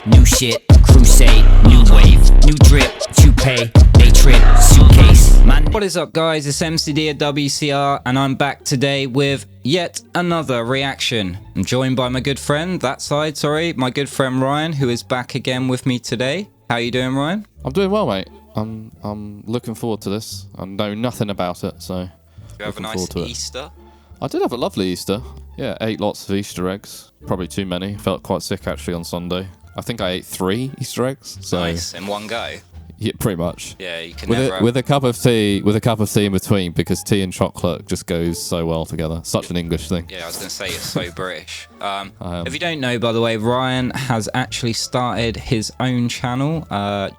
New shit, crusade, new wave, new drip, toupee, day trip, suitcase. What is up, guys? It's MCD at WCR, and I'm back today with yet another reaction. I'm joined by my good friend, my good friend Ryan, who is back again with me today. How you doing, Ryan? I'm doing well, mate. I'm looking forward to this. I know nothing about it, so you have a nice Easter? I did have a lovely Easter. Yeah, ate lots of Easter eggs. Probably too many. Felt quite sick actually on Sunday. I think I ate 3 Easter eggs. So nice, in one go. Yeah, pretty much. Yeah, you can with a cup of tea, in between, because tea and chocolate just goes so well together. Such an English thing. Yeah, I was gonna say it's so British. If you don't know, by the way, Ryan has actually started his own channel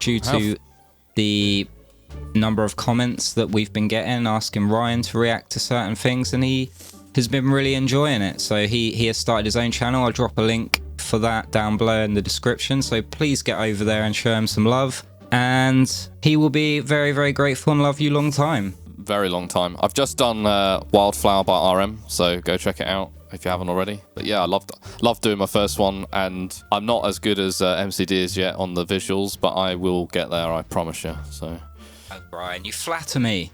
due to the number of comments that we've been getting asking Ryan to react to certain things, and he has been really enjoying it. So he has started his own channel. I'll drop a link for that down below in the description, so please get over there and show him some love, and he will be very, very grateful and love you long time. Very long time. I've just done Wildflower by RM, so go check it out if you haven't already. But yeah, I loved doing my first one, and I'm not as good as MCD is yet on the visuals, but I will get there, I promise you. So oh, Brian, you flatter me.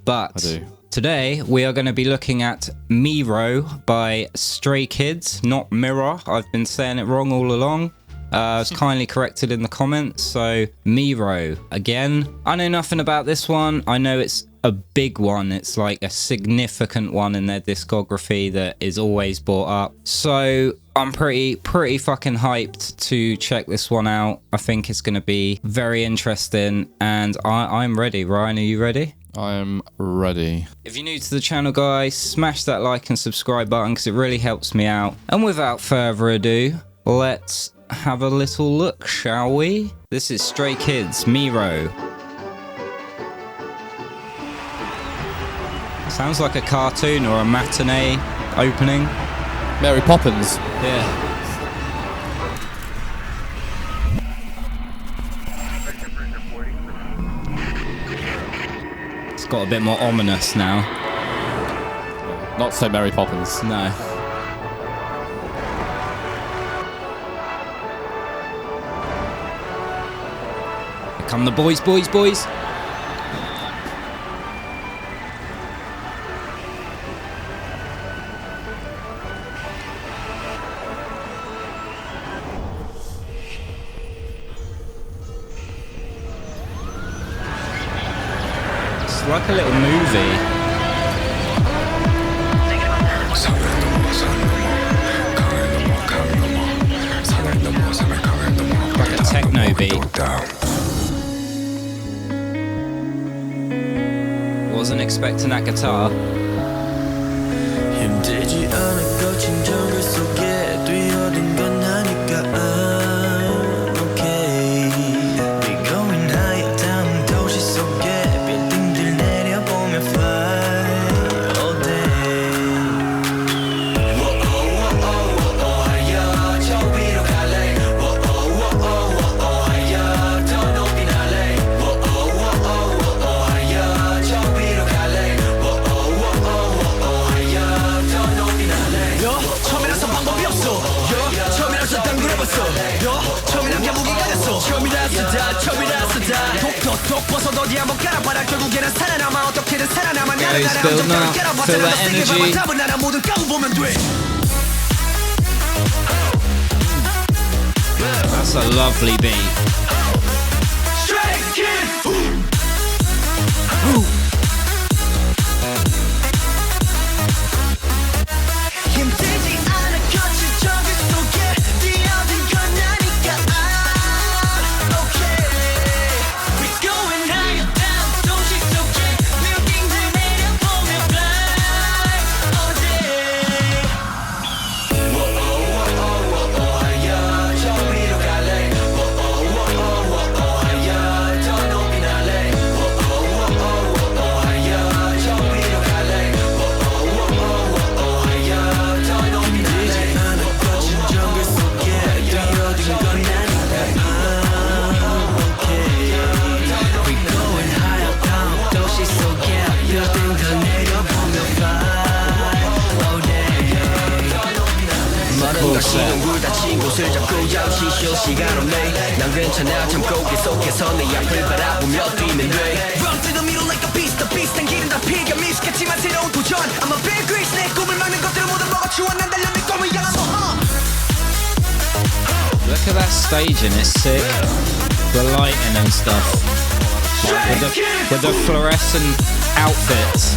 But I do. Today we are going to be looking at Miroh by Stray Kids, not Miroh. I've been saying it wrong all along. It's kindly corrected in the comments. So Miroh, again, I know nothing about this one. I know it's a big one. It's like a significant one in their discography that is always brought up. So I'm pretty fucking hyped to check this one out. I think it's going to be very interesting, and I'm ready. Ryan, are you ready? I'm ready. If you're new to the channel, guys, smash that like and subscribe button because it really helps me out. And without further ado, let's have a little look, shall we? This is Stray Kids, Miroh. Sounds like a cartoon or a matinee opening. Mary Poppins. Yeah. It's got a bit more ominous now. Not so Mary Poppins. No. Here come the boys. It's like a little movie. Like a techno beat. Wasn't expecting that guitar. Guys, building up, feel that energy. That's a lovely beat. 잠시 쉴 시간 없네 난 괜찮아 참고 계속해서 내 앞을 바라보며 뛰면 돼 Run to the middle like a beast the beast 당기는 다 피가 미숙했지만 새로운 도전 I'm a big grease 내 꿈을 막는 것들을 모두 먹어치워 난 달려 내 꿈을 향한 Look at that staging, it's sick. The lighting and stuff. With the fluorescent outfits.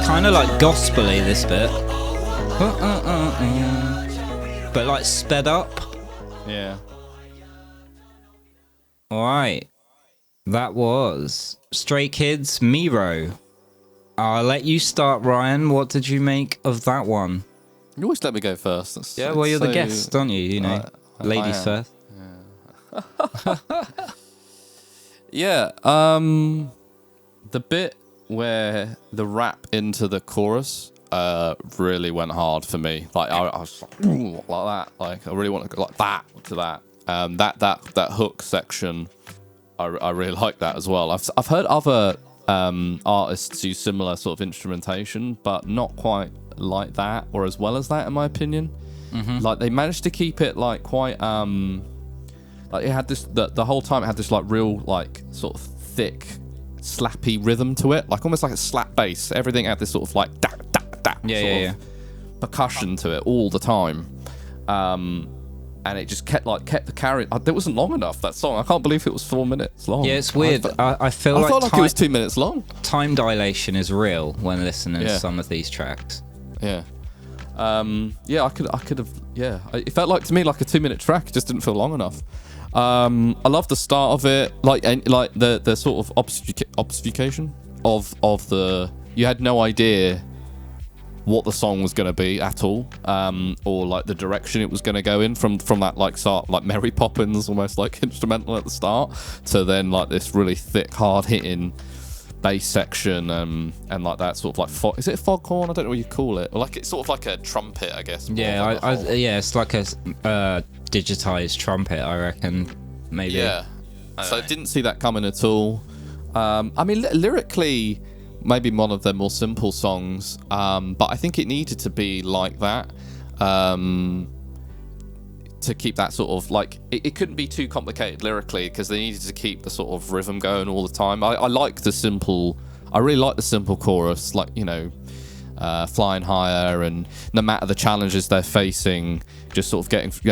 Kind of like gospel-y this bit, but like sped up. Yeah. Alright, that was Stray Kids, Miroh. I'll let you start, Ryan. What did you make of that one? You always let me go first. Well, you're the guest, aren't you? You know, ladies first. Yeah. The bit where the rap into the chorus really went hard for me. Like I was like that. Like I really want to go like that to that. That hook section, I really like that as well. I've heard other artists use similar sort of instrumentation, but not quite like that or as well as that, in my opinion. Mm-hmm. Like they managed to keep it like quite like it had this the whole time it had this like real like sort of thick slappy rhythm to it, like almost like a slap bass. Everything had this sort of like percussion to it all the time, and it just kept the carry. It wasn't long enough, that song. I can't believe it was 4 minutes long. Yeah, it's weird. I felt like it was 2 minutes long. Time dilation is real when listening to some of these tracks. Yeah. I could have. Yeah, it felt like to me like a 2 minute track. It just didn't feel long enough. I love the start of it, like the sort of obfuscation of the. You had no idea what the song was going to be at all, or like the direction it was going to go in from that like start like Mary Poppins almost like instrumental at the start to then like this really thick hard hitting bass section and like that sort of like is it foghorn? I don't know what you call it. Or like it's sort of like a trumpet, I guess. Yeah, it's like a digitized trumpet, I reckon. Maybe. Yeah. So I didn't see that coming at all. I mean, lyrically, maybe one of their more simple songs, but I think it needed to be like that. To keep that sort of like it couldn't be too complicated lyrically because they needed to keep the sort of rhythm going all the time. I really like the simple chorus, like, you know, flying higher, and no matter the challenges they're facing, just sort of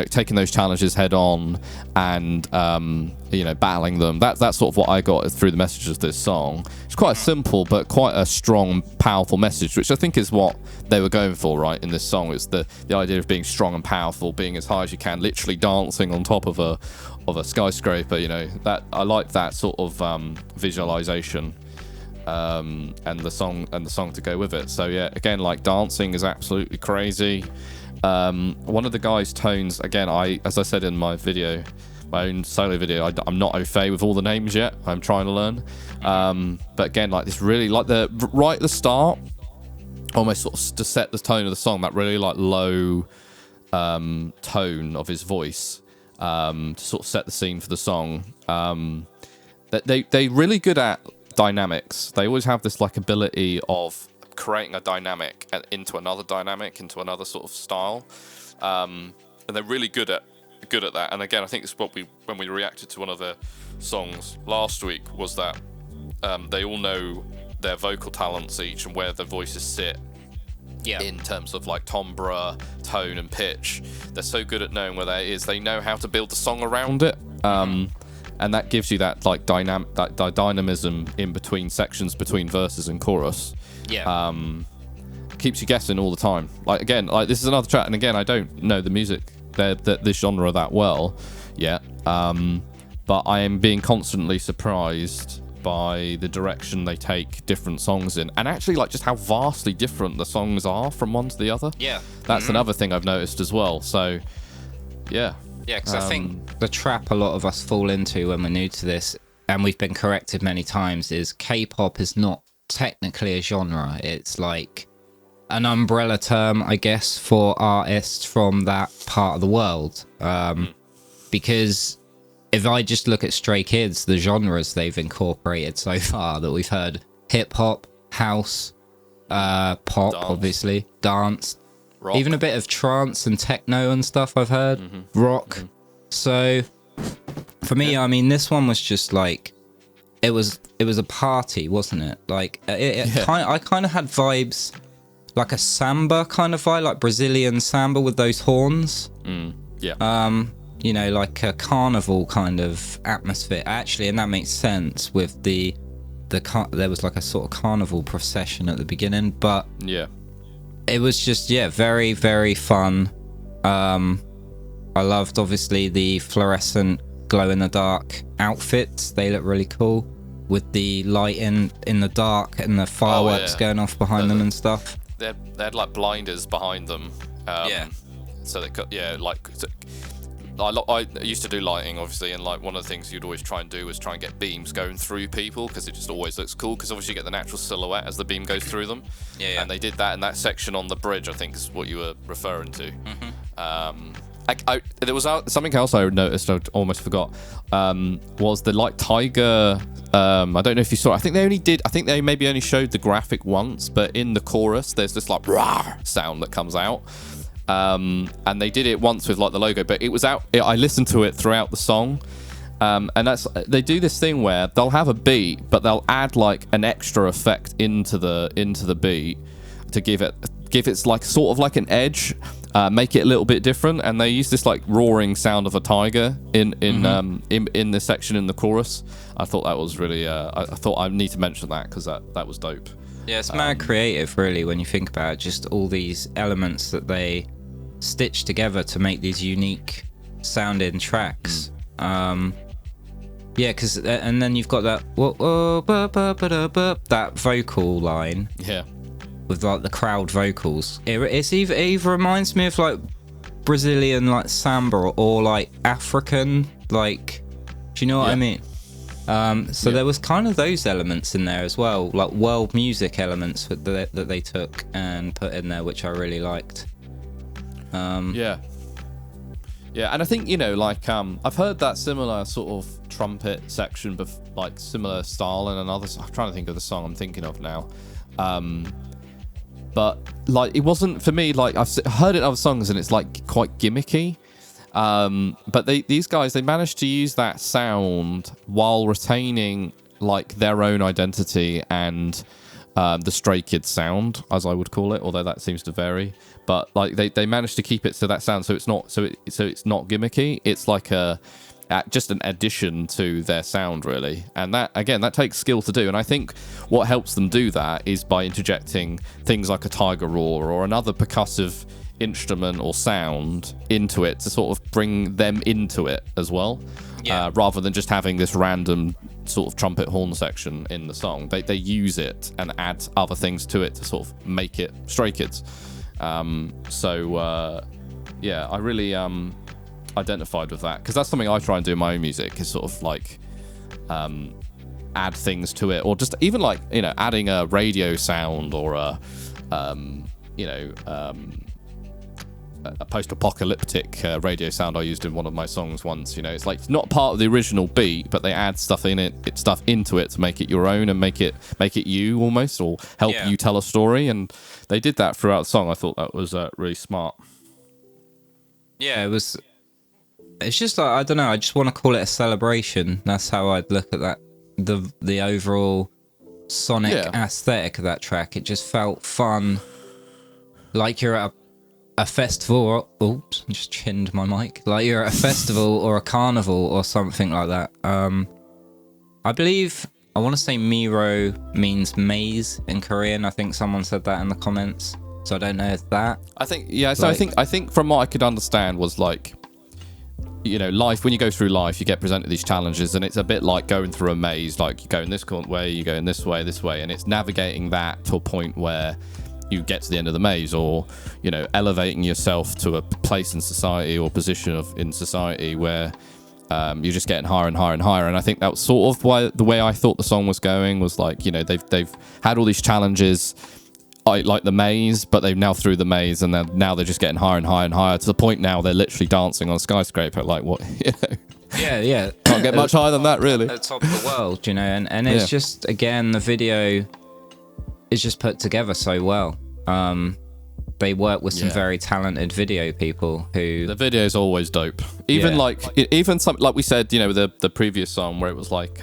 taking those challenges head on and battling them. That's sort of what I got through the message of this song. It's quite simple but quite a strong, powerful message, which I think is what they were going for, right, in this song. It's the idea of being strong and powerful, being as high as you can, literally dancing on top of a skyscraper. You know, that I like that sort of visualization. And the song to go with it. So yeah, again, like dancing is absolutely crazy. One of the guys' tones, again, as I said in my video, my own solo video, I'm not au fait with all the names yet. I'm trying to learn. But again, like this really, like right at the start, almost sort of to set the tone of the song, that really like low tone of his voice, to sort of set the scene for the song. That they really good at dynamics. They always have this like ability of creating a dynamic into another sort of style, and they're really good at that. And again, I think it's what when we reacted to one of their songs last week was that they all know their vocal talents each and where their voices sit in terms of like timbre, tone and pitch. They're so good at knowing where that is. They know how to build the song around it. And that gives you that like dynamism in between sections, between verses and chorus. Yeah. Keeps you guessing all the time. Like again, like this is another track, and again, I don't know the music, this genre that well yet. but I am being constantly surprised by the direction they take different songs in, and actually like just how vastly different the songs are from one to the other. Yeah, that's another thing I've noticed as well. So yeah, because I think the trap a lot of us fall into when we're new to this, and we've been corrected many times, is K-pop is not technically a genre. It's like an umbrella term, I guess, for artists from that part of the world. Because if I just look at Stray Kids, the genres they've incorporated so far that we've heard: hip hop, house, pop, dance. Obviously, dance, rock. Even a bit of trance and techno and stuff I've heard, rock. So for me, I mean, this one was just like, it was a party, wasn't it? Like I kind of had vibes like a samba kind of vibe, like Brazilian samba with those horns. You know, like a carnival kind of atmosphere, actually, and that makes sense with there was like a sort of carnival procession at the beginning, but it was just very, very fun. I loved obviously the fluorescent glow in the dark outfits. They look really cool with the lighting in the dark and the fireworks going off behind them and stuff. They had like blinders behind them. So they got I used to do lighting, obviously, and like one of the things you'd always try and do was try and get beams going through people, because it just always looks cool, because obviously you get the natural silhouette as the beam goes through them. And they did that in that section on the bridge, I think is what you were referring to. There was something else I noticed, I almost forgot, was the like tiger. I don't know if you saw it. I think they maybe only showed the graphic once, but in the chorus there's this like rah sound that comes out. And they did it once with like the logo, but it was out. I listened to it throughout the song, and they do this thing where they'll have a beat, but they'll add like an extra effect into the beat to give it like sort of like an edge, make it a little bit different. And they use this like roaring sound of a tiger in the section in the chorus. I thought that was really. I thought I need to mention that because that was dope. Yeah, it's mad creative, really, when you think about it. Just all these elements that they stitch together to make these unique sounding tracks. Because and then you've got that that vocal line. Yeah. With like the crowd vocals. It either reminds me of like Brazilian like samba or like African, like, do you know what I mean? So there was kind of those elements in there as well, like world music elements that they took and put in there, which I really liked. And I think, you know, like I've heard that similar sort of trumpet section, like similar style in another. I'm trying to think of the song I'm thinking of now. But like it wasn't for me. Like I've heard it in other songs and it's like quite gimmicky. But these guys, they managed to use that sound while retaining like their own identity and the Stray Kids sound, as I would call it, although that seems to vary. But like they managed to keep it to that sound, so it's not gimmicky. It's like just an addition to their sound, really. And that, again, that takes skill to do. And I think what helps them do that is by interjecting things like a tiger roar or another percussive instrument or sound into it to sort of bring them into it as well, rather than just having this random sort of trumpet horn section in the song. They use it and add other things to it to sort of make it Stray Kids. I really identified with that, because that's something I try and do in my own music, is sort of like add things to it, or just even like, you know, adding a radio sound or a post-apocalyptic radio sound I used in one of my songs once. You know, it's like it's not part of the original beat, but they add stuff into it to make it your own and make it you almost, or help you tell a story. And they did that throughout the song. I thought that was really smart. Yeah, it was. It's just like, I don't know. I just want to call it a celebration. That's how I'd look at that. The overall sonic aesthetic of that track. It just felt fun, like you're at a festival. Oops, just chinned my mic. Like you're at a festival or a carnival or something like that. I believe, I want to say Miroh means maze in Korean. I think someone said that in the comments. So I don't know if that. I think, yeah. So like, I think from what I could understand was like you know, life, when you go through life, you get presented these challenges, and it's a bit like going through a maze. Like, you go in this way, you go in this way, and it's navigating that to a point where you get to the end of the maze, or, you know, elevating yourself to a place in society or position in society where you're just getting higher and higher and higher. And I think that was sort of why the way I thought the song was going was like, you know, they've had all these challenges, like the maze, but they've now through the maze, and now they're just getting higher and higher and higher to the point now they're literally dancing on a skyscraper. Like, what? You know? Yeah. Can't get much higher than that, really. At the top of the world, you know, and it's just, again, the video is just put together so well. They work with some very talented video people who... The video is always dope. Even something like we said, you know, the previous song where it was like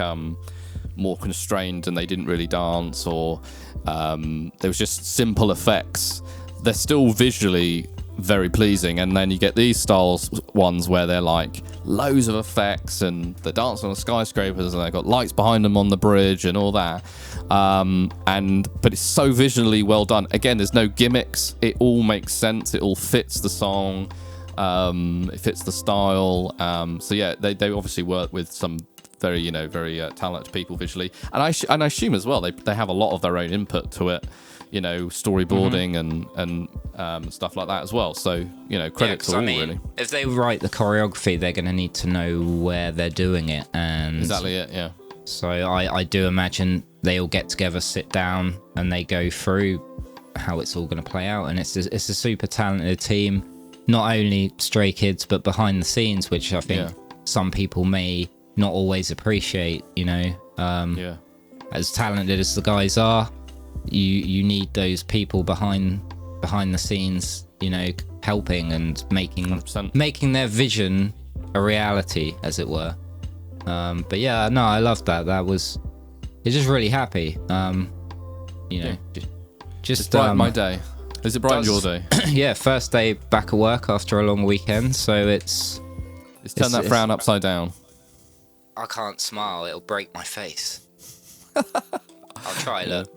more constrained and they didn't really dance, or there was just simple effects. They're still visually very pleasing, and then you get these styles ones where they're like loads of effects and they're dancing on skyscrapers and they've got lights behind them on the bridge and all that, but it's so visually well done. Again, there's no gimmicks, it all makes sense, it all fits the song, it fits the style. So yeah, they obviously work with some very talented people visually, and I assume as well they have a lot of their own input to it, you know, storyboarding and stuff like that as well. So, you know, credit to all, really. If they write the choreography, they're going to need to know where they're doing it, and exactly it. Yeah. So I do imagine they all get together, sit down, and they go through how it's all going to play out. And it's a super talented team, not only Stray Kids but behind the scenes, which I think some people may not always appreciate. You know, as talented as the guys are, you need those people behind the scenes, you know, helping and making their vision a reality, as it were. But yeah, no, I loved that. It's just really happy. You know, just brighten my day. Is it brighten your day? Yeah, first day back at work after a long weekend, so it's turn that frown upside down. I can't smile; it'll break my face. I'll try. Look.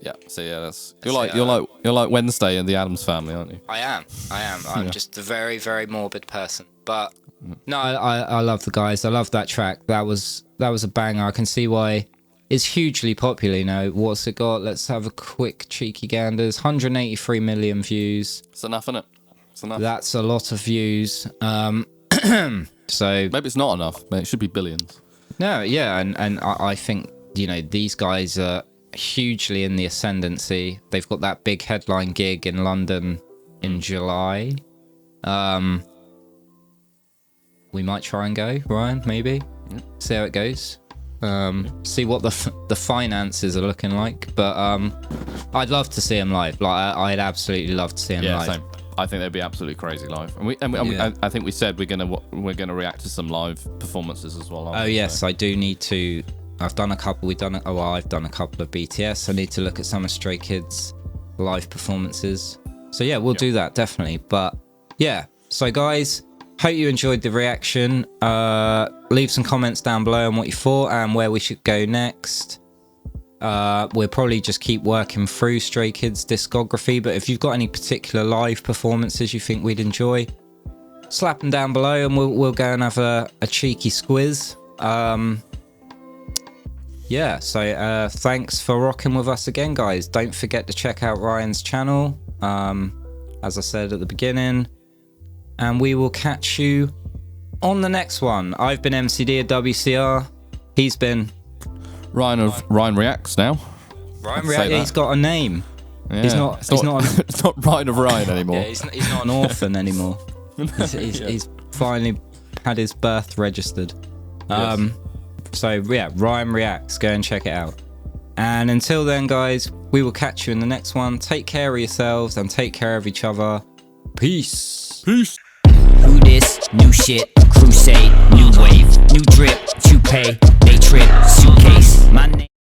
You're like Wednesday in the Addams Family, aren't you? I am. I'm just a very, very morbid person. But no, I love the guys. I love that track. That was a banger. I can see why it's hugely popular. You know, what's it got? Let's have a quick cheeky ganders. 183 million views. It's enough, isn't it? It's enough. That's a lot of views. So maybe it's not enough. Maybe it should be billions. No, yeah, and I think, you know, these guys are hugely in the ascendancy. They've got that big headline gig in London in July. We might try and go, Ryan, maybe. See how it goes. See what the finances are looking like. But I'd love to see them live. Like, I'd absolutely love to see them live. Same. I think they'd be absolutely crazy live. And I think we said we're gonna react to some live performances as well. Oh yes, I do need to. I've done a couple. I've done a couple of BTS. I need to look at some of Stray Kids live performances. So yeah, we'll do that definitely. But yeah, so guys, hope you enjoyed the reaction. Leave some comments down below on what you thought and where we should go next. We'll probably just keep working through Stray Kids discography, but if you've got any particular live performances you think we'd enjoy, slap them down below and we'll go and have a cheeky squiz. Yeah, so thanks for rocking with us again, guys. Don't forget to check out Ryan's channel, as I said at the beginning, and we will catch you on the next one. I've been MCD at WCR. He's been Ryan Reacts now. Ryan Reacts. He's got a name. Yeah. He's not it's not Ryan of Ryan anymore. Yeah, he's not an orphan anymore. He's finally had his birth registered. So yeah, Ryan Reacts. Go and check it out. And until then, guys, we will catch you in the next one. Take care of yourselves and take care of each other. Peace. Who this? New shit, crusade, new wave, new drip, toupee, they trip, suitcase. My name.